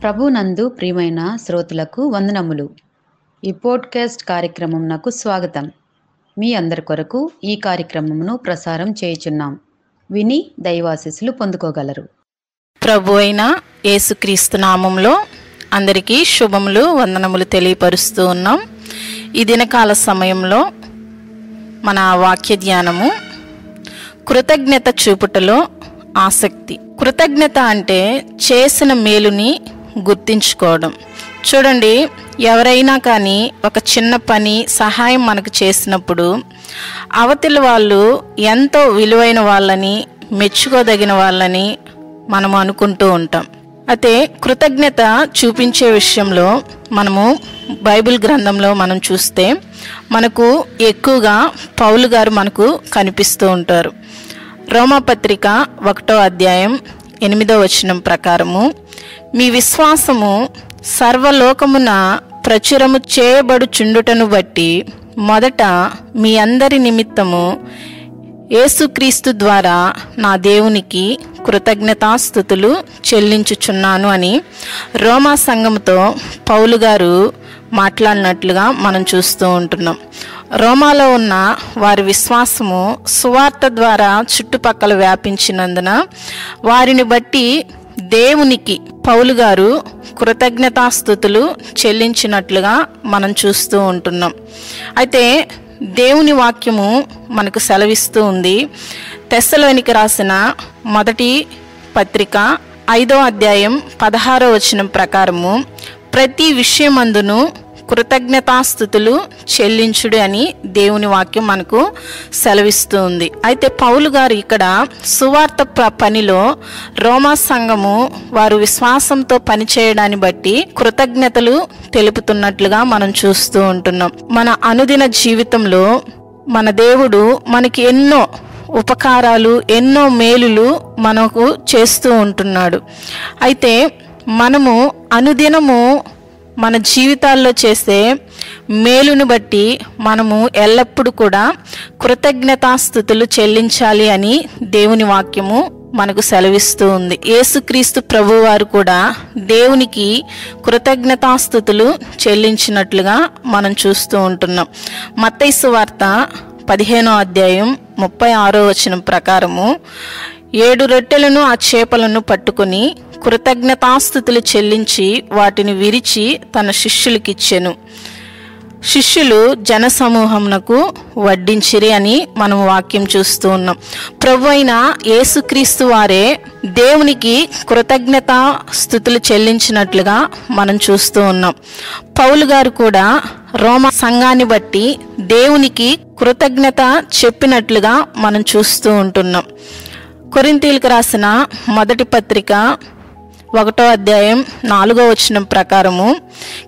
ప్రభునందు ప్రియమైన శ్రోతలకు వందనములు. ఈ పోడ్కాస్ట్ కార్యక్రమంనకు స్వాగతం. మీ అందరి కొరకు ఈ కార్యక్రమమును ప్రసారం చేయుచున్నాం. విని దైవాశీస్సులు పొందుకోగలరు. ప్రభు అయిన యేసుక్రీస్తు నామంలో అందరికీ శుభములు, వందనములు తెలియపరుస్తూ ఉన్నాం. ఈ దినకాల సమయంలో మన వాక్య ధ్యానము కృతజ్ఞత చూపుటలో ఆసక్తి. కృతజ్ఞత అంటే చేసిన మేలుని గుర్తించుకోవడం. చూడండి, ఎవరైనా కానీ ఒక చిన్న పని సహాయం మనకు చేసినప్పుడు అవతలి వాళ్ళు ఎంతో విలువైన వాళ్ళని, మెచ్చుకోదగిన వాళ్ళని మనం అనుకుంటూ ఉంటాం. అయితే కృతజ్ఞత చూపించే విషయంలో మనము బైబిల్ గ్రంథంలో మనం చూస్తే మనకు ఎక్కువగా పౌలు గారు మనకు కనిపిస్తూ ఉంటారు. రోమాపత్రిక 1వ అధ్యాయం 8వ వచనం ప్రకారము, మీ విశ్వాసము సర్వలోకమున ప్రచురము చేయబడుచుండుటను బట్టి మొదట మీ అందరి నిమిత్తము యేసుక్రీస్తు ద్వారా నా దేవునికి కృతజ్ఞతాస్తుతులు చెల్లించుచున్నాను అని రోమా సంఘముతో పౌలు గారు మాట్లాడినట్లుగా మనం చూస్తూ ఉంటున్నాం. రోమాలో ఉన్న వారి విశ్వాసము సువార్త ద్వారా చుట్టుపక్కల వ్యాపించినందున వారిని బట్టి దేవునికి పౌలు గారు కృతజ్ఞతాస్తుతులు చెల్లించినట్లుగా మనం చూస్తూ ఉంటున్నాం. అయితే దేవుని వాక్యము మనకు సెలవిస్తూ ఉంది. తెస్సలోనికి రాసిన మొదటి పత్రిక 5వ అధ్యాయం 16వ వచనం ప్రకారము, ప్రతి విషయమందును కృతజ్ఞతాస్తుతులు చెల్లించుడు అని దేవుని వాక్యం మనకు సెలవిస్తూ ఉంది. అయితే పౌలు గారు ఇక్కడ సువార్త పనిలో రోమా సంఘము వారు విశ్వాసంతో పనిచేయడాన్ని బట్టి కృతజ్ఞతలు తెలుపుతున్నట్లుగా మనం చూస్తూ ఉంటున్నాం. మన అనుదిన జీవితంలో మన దేవుడు మనకి ఎన్నో ఉపకారాలు, ఎన్నో మేలులు మనకు చేస్తూ ఉంటున్నాడు. అయితే మనము అనుదినము మన జీవితాల్లో చేసే మేలును బట్టి మనము ఎల్లప్పుడూ కూడా కృతజ్ఞతాస్తుతులు చెల్లించాలి అని దేవుని వాక్యము మనకు సెలవిస్తూ ఉంది. యేసుక్రీస్తు ప్రభువారు కూడా దేవునికి కృతజ్ఞతాస్తుతులు చెల్లించినట్లుగా మనం చూస్తూ ఉంటున్నాం. మత్తయి సువార్త 15వ అధ్యాయం 36వ వచనం ప్రకారము, 7 రొట్టెలను ఆ చేపలను పట్టుకొని కృతజ్ఞతాస్తుతులు చెల్లించి వాటిని విరిచి తన శిష్యులకిచ్చెను. శిష్యులు జనసమూహమునకు వడ్డించిరి అని మనం వాక్యం చూస్తూ ఉన్నాం. ప్రభు అయిన యేసుక్రీస్తు వారే దేవునికి కృతజ్ఞతాస్తుతులు చెల్లించినట్లుగా మనం చూస్తూ ఉన్నాం. పౌలు గారు కూడా రోమా సంఘాన్ని బట్టి దేవునికి కృతజ్ఞత చెప్పినట్లుగా మనం చూస్తూ ఉంటున్నాం. కొరింథీయులకు రాసిన మొదటి పత్రిక 1వ అధ్యాయం 4వ వచనం ప్రకారము,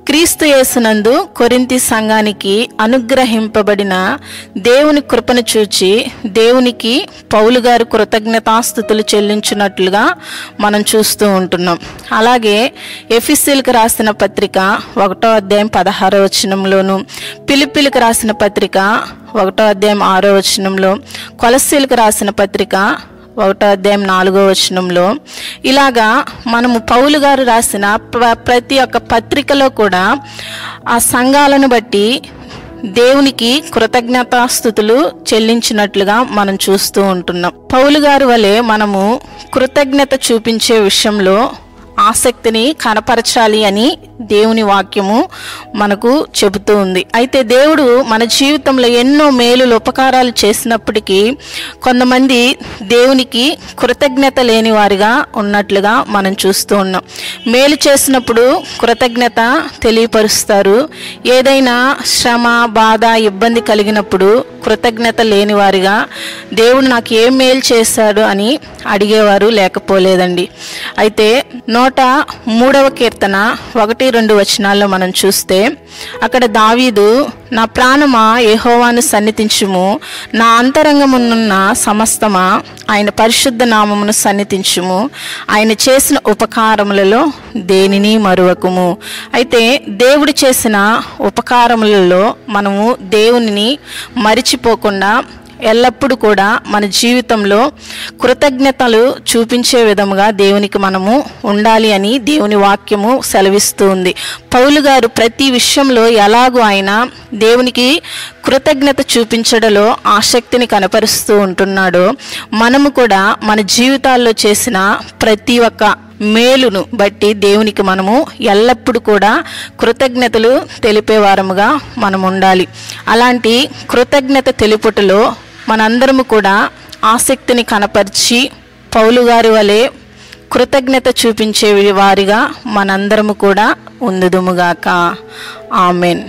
క్రీస్తు యేసునందు కొరింథీ సంఘానికి అనుగ్రహింపబడిన దేవుని కృపను చూచి దేవునికి పౌలు గారు కృతజ్ఞతాస్తుతులు చెల్లించినట్లుగా మనం చూస్తూ ఉంటున్నాం. అలాగే ఎఫెసీయులకు రాసిన పత్రిక 1వ అధ్యాయం 16వ వచనంలోను, ఫిలిప్పీయులకు రాసిన పత్రిక 1వ అధ్యాయం 6వ వచనంలో, కొలస్సీయులకు రాసిన పత్రిక 1వ అధ్యాయం 4వ వచనంలో, ఇలాగా మనము పౌలు గారు రాసిన ప్రతి ఒక్క పత్రికలో కూడా ఆ సంఘాలను బట్టి దేవునికి కృతజ్ఞతాస్తుతులు చెల్లించినట్లుగా మనం చూస్తూ ఉంటున్నాం. పౌలు గారు వలె మనము కృతజ్ఞత చూపించే విషయంలో ఆసక్తిని కనపరచాలి అని దేవుని వాక్యము మనకు చెబుతూ ఉంది. అయితే దేవుడు మన జీవితంలో ఎన్నో మేలులు, ఉపకారాలు చేసినప్పటికీ కొంతమంది దేవునికి కృతజ్ఞత లేని వారిగా ఉన్నట్లుగా మనం చూస్తూ ఉన్నాం. మేలు చేసినప్పుడు కృతజ్ఞత తెలియపరుస్తారు. ఏదైనా శ్రమ, బాధ, ఇబ్బంది కలిగినప్పుడు కృతజ్ఞత లేని వారిగా దేవుడు నాకు ఏం మేలు చేశాడు అని అడిగేవారు లేకపోలేదండి. అయితే 103వ కీర్తన 1-2 వచనాల్లో మనం చూస్తే అక్కడ దావీదు, నా ప్రాణమా యెహోవాను సన్నిధించుము, నా అంతరంగమునున్న సమస్తమా ఆయన పరిశుద్ధ నామమును సన్నిధించుము, ఆయన చేసిన ఉపకారములలో దేనిని మరువకుము. అయితే దేవుడు చేసిన ఉపకారములలో మనము దేవునిని మరిచిపోకుండా ఎల్లప్పుడూ కూడా మన జీవితంలో కృతజ్ఞతలు చూపించే విధముగా దేవునికి మనము ఉండాలి అని దేవుని వాక్యము సెలవిస్తూ ఉంది. పౌలు గారు ప్రతి విషయంలో ఎలాగూ ఆయన దేవునికి కృతజ్ఞత చూపించడంలో ఆసక్తిని కనపరుస్తూ ఉంటున్నాడో, మనము కూడా మన జీవితాల్లో చేసిన ప్రతి ఒక్క మేలును బట్టి దేవునికి మనము ఎల్లప్పుడూ కూడా కృతజ్ఞతలు తెలిపేవారముగా మనం ఉండాలి. అలాంటి కృతజ్ఞత తెలుపుటలో మనందరము కూడా ఆసక్తిని కనపరిచి పౌలు గారి వలె కృతజ్ఞత చూపించే వారిగా మనందరము కూడా ఉందుదుముగాక. ఆమెన్.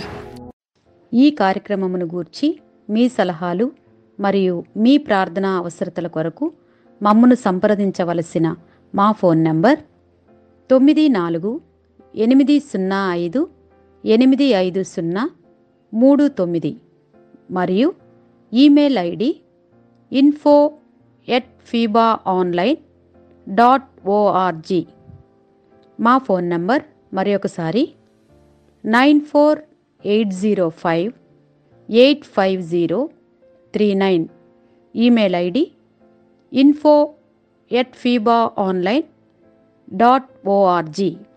ఈ కార్యక్రమమును గూర్చి మీ సలహాలు మరియు మీ ప్రార్థనా అవసరతల కొరకు మమ్మను సంప్రదించవలసిన మా ఫోన్ నంబర్ 944585085039 మరియు ఈమెయిల్ ఐడి info@fibaonline.org. మా ఫోన్ నంబర్ మరొకసారి 9480585039. Email ID info@fibaonline.org.